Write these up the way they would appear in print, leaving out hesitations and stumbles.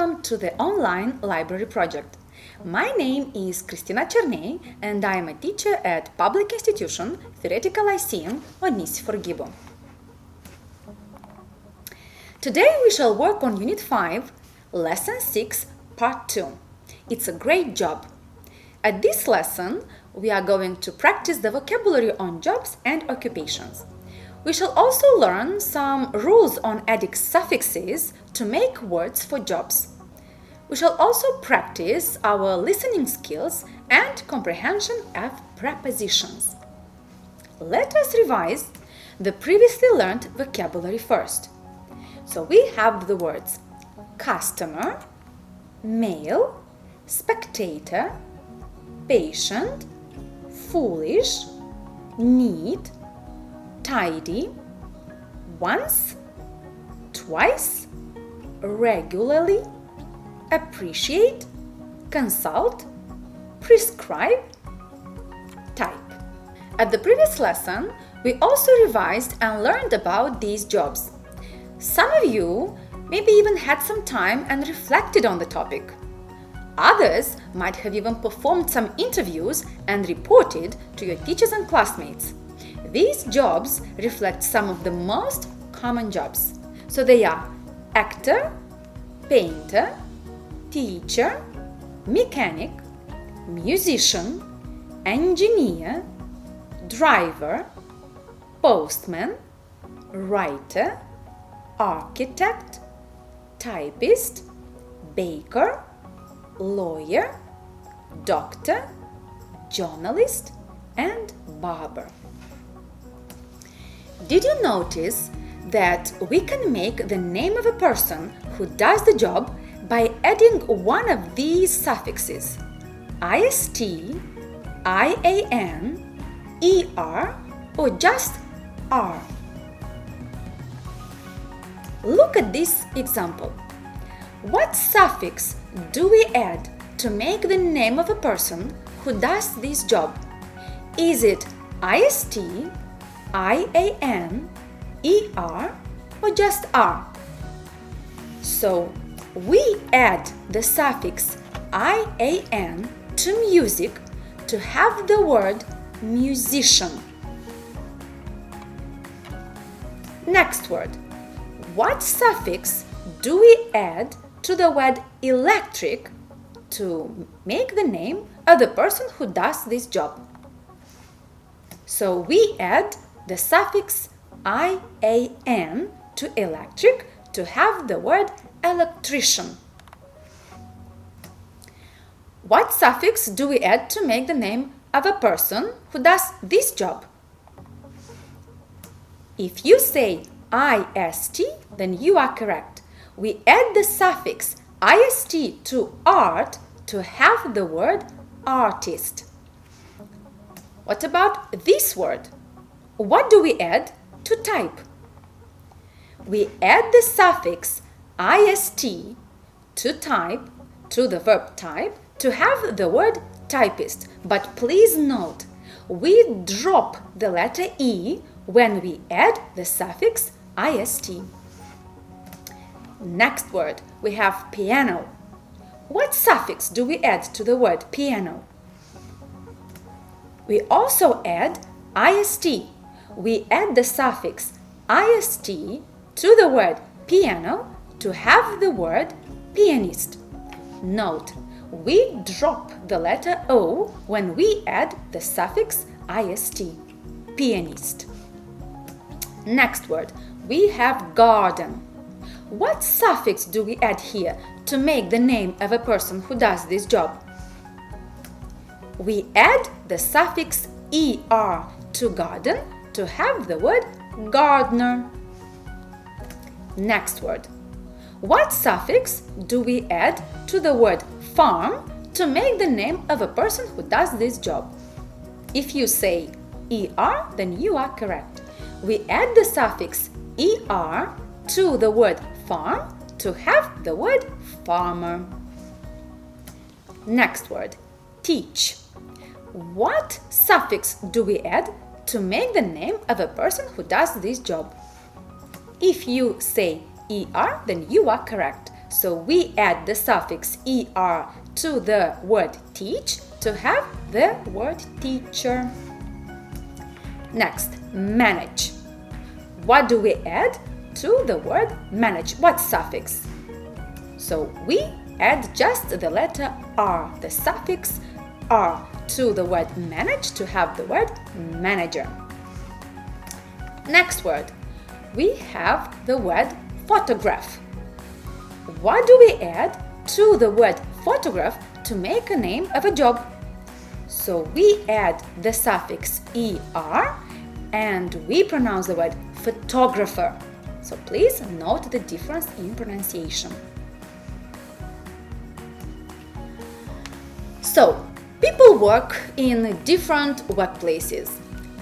Welcome to the online library project. My name is Kristina Cernei and I am a teacher at Public Institution Theoretical Lyceum Onisi Forghibo. Today we shall work on Unit 5, Lesson 6, Part 2. It's a great job. At this lesson, we are going to practice the vocabulary on jobs and occupations. We shall also learn some rules on adding suffixes to make words for jobs. We shall also practice our listening skills and comprehension of prepositions. Let us revise the previously learned vocabulary first. So we have the words customer, male, spectator, patient, foolish, need, tidy, once, twice, regularly, appreciate, consult, prescribe, type. At the previous lesson, we also revised and learned about these jobs. Some of you maybe even had some time and reflected on the topic. Others might have even performed some interviews and reported to your teachers and classmates. These jobs reflect some of the most common jobs. So they are actor, painter, teacher, mechanic, musician, engineer, driver, postman, writer, architect, typist, baker, lawyer, doctor, journalist, and barber. Did you notice that we can make the name of a person who does the job by adding one of these suffixes: ist, ian, er, or just r? Look at this example. What suffix do we add to make the name of a person who does this job? Is it ist, ian, er, or just r? So we add the suffix ian to music to have the word musician. Next word. What suffix do we add to the word electric to make the name of the person who does this job? So we add the suffix ian to electric to have the word electrician. What suffix do we add to make the name of a person who does this job? If you say ist, then you are correct. We add the suffix ist to art to have the word artist. What about this word? What do we add to type? We add the suffix ist to type, to the verb type, to have the word typist. But please note, we drop the letter e when we add the suffix ist. Next word, we have piano. What suffix do we add to the word piano? We also add ist. We add the suffix ist to the word piano to have the word pianist. Note, we drop the letter o when we add the suffix ist, pianist. Next word, we have garden. What suffix do we add here to make the name of a person who does this job? We add the suffix er to garden to have the word gardener. Next word. What suffix do we add to the word farm to make the name of a person who does this job? If you say er, then you are correct. We add the suffix er to the word farm to have the word farmer. Next word, teach. What suffix do we add to make the name of a person who does this job? If you say er, then you are correct. So we add the suffix er to the word teach to have the word teacher. Next, manage. What do we add to the word manage? What suffix? So we add just the letter R, the suffix R, to the word manage to have the word manager. Next word, we have the word photograph. What do we add to the word photograph to make a name of a job? So we add the suffix er and we pronounce the word photographer. So please note the difference in pronunciation. So, people work in different workplaces.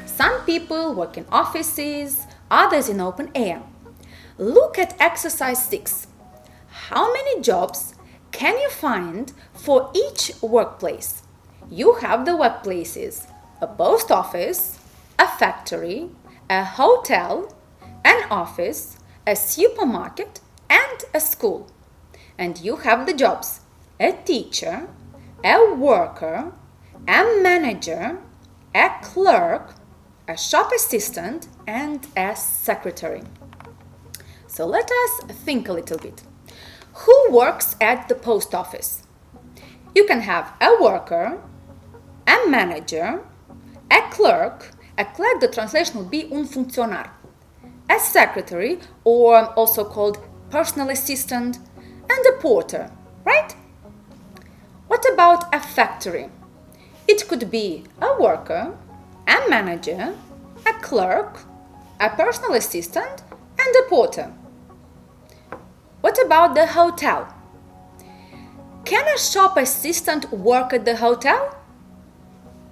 Some people work in offices, others in open air. Look at exercise 6. How many jobs can you find for each workplace? You have the workplaces: a post office, a factory, a hotel, an office, a supermarket, and a school. And you have the jobs: a teacher, a worker, a manager, a clerk, a shop assistant, and a secretary. So let us think a little bit. Who works at the post office? You can have a worker, a manager, a clerk. A clerk, the translation would be un funcționar. A secretary, or also called personal assistant, and a porter, right? What about a factory? It could be a worker, a manager, a clerk, a personal assistant, and a porter. What about the hotel? Can a shop assistant work at the hotel?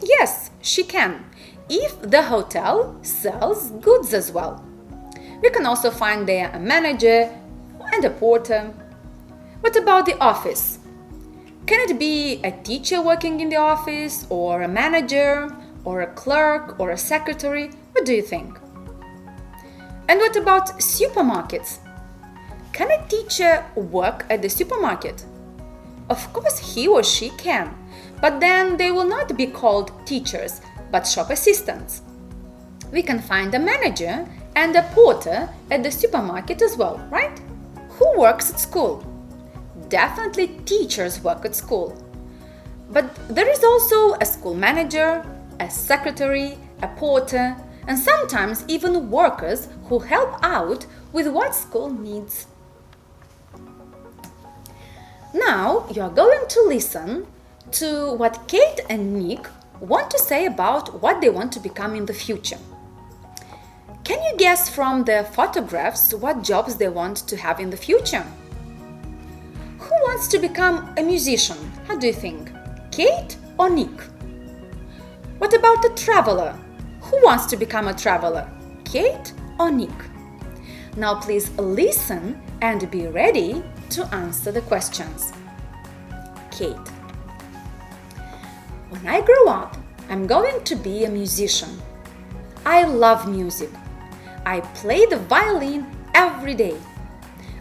Yes, she can, if the hotel sells goods as well. We can also find there a manager and a porter. What about the office? Can it be a teacher working in the office, or a manager, or a clerk, or a secretary? What do you think? And what about supermarkets? Can a teacher work at the supermarket? Of course he or she can, but then they will not be called teachers, but shop assistants. We can find a manager and a porter at the supermarket as well, right? Who works at school? Definitely teachers work at school. But there is also a school manager, a secretary, a porter, and sometimes even workers who help out with what school needs. Now you are going to listen to what Kate and Nick want to say about what they want to become in the future. Can you guess from the photographs what jobs they want to have in the future? Who wants to become a musician? How do you think? Kate or Nick? What about a traveler? Who wants to become a traveler? Kate or Nick? Now please listen and be ready to answer the questions. Kate: when I grow up, I'm going to be a musician. I love music. I play the violin every day.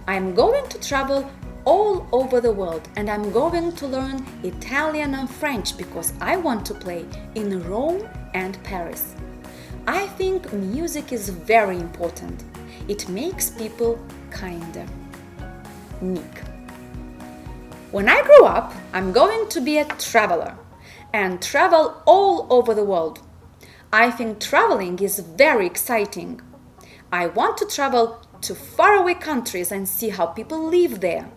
I'm going to travel all over the world and I'm going to learn Italian and French because I want to play in Rome and Paris. I think music is very important. It makes people kinder. Nick: when I grow up, I'm going to be a traveler and travel all over the world. I think traveling is very exciting. I want to travel to faraway countries and see how people live there.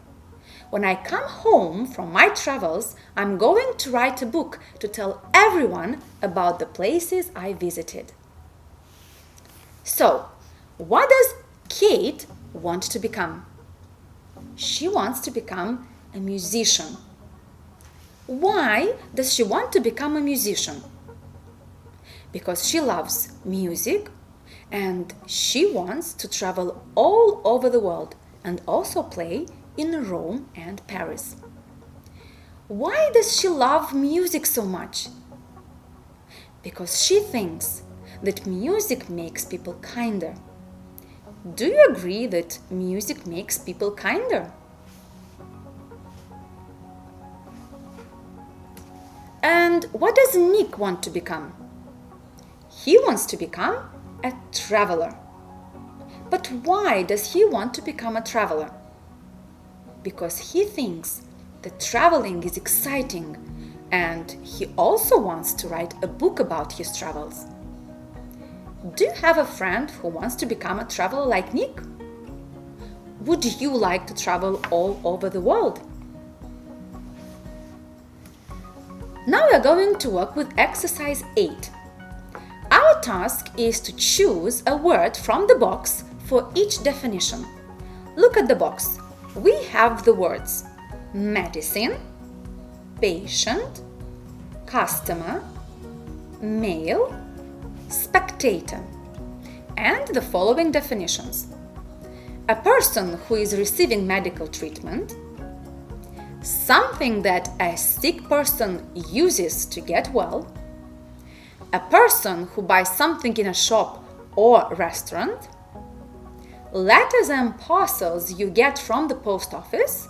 When I come home from my travels, I'm going to write a book to tell everyone about the places I visited. So, what does Kate want to become? She wants to become a musician. Why does she want to become a musician? Because she loves music and she wants to travel all over the world and also play in Rome and Paris. Why does she love music so much? Because she thinks that music makes people kinder. Do you agree that music makes people kinder? And what does Nick want to become? He wants to become a traveler. But why does he want to become a traveler? Because he thinks that traveling is exciting, and he also wants to write a book about his travels. Do you have a friend who wants to become a traveler like Nick? Would you like to travel all over the world? Now we are going to work with exercise 8. Our task is to choose a word from the box for each definition. Look at the box. We have the words medicine, patient, customer, male, spectator, and the following definitions. A person who is receiving medical treatment, something that a sick person uses to get well, a person who buys something in a shop or restaurant, letters and parcels you get from the post office,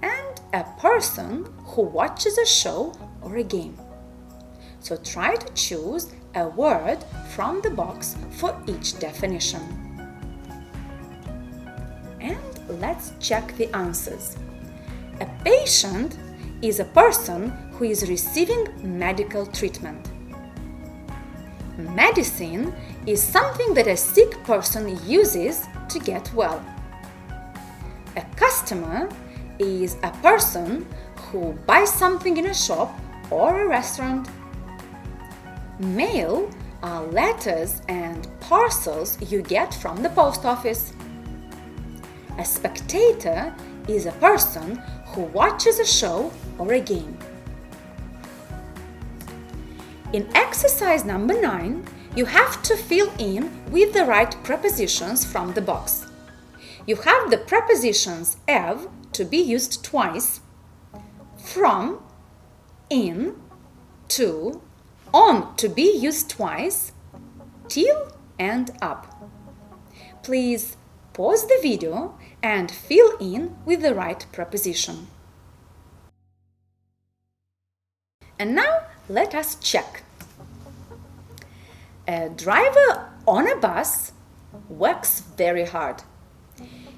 and a person who watches a show or a game. So try to choose a word from the box for each definition. And let's check the answers. A patient is a person who is receiving medical treatment. Medicine is something that a sick person uses to get well. A customer is a person who buys something in a shop or a restaurant. Mail are letters and parcels you get from the post office. A spectator is a person who watches a show or a game. In exercise number 9, you have to fill in with the right prepositions from the box. You have the prepositions "ev" to be used twice, "from," "in," "to," "on" to be used twice, "till" and "up." Please pause the video and fill in with the right preposition. And now let us check. A driver on a bus works very hard.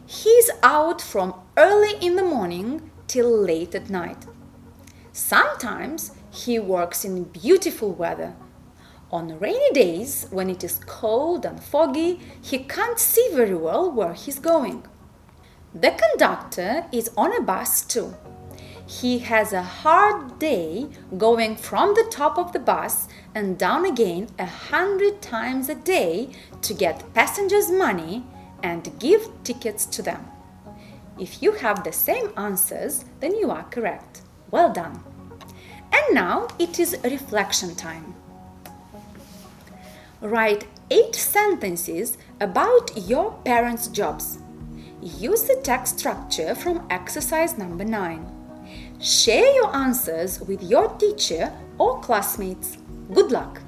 He's out from early in the morning till late at night. Sometimes he works in beautiful weather. On rainy days, when it is cold and foggy, he can't see very well where he's going. The conductor is on a bus too. He has a hard day going from the top of the bus and down again 100 times a day to get passengers' money and give tickets to them. If you have the same answers, then you are correct. Well done. And now it is reflection time. Write 8 sentences about your parents' jobs. Use the text structure from exercise number 9. Share your answers with your teacher or classmates. Good luck!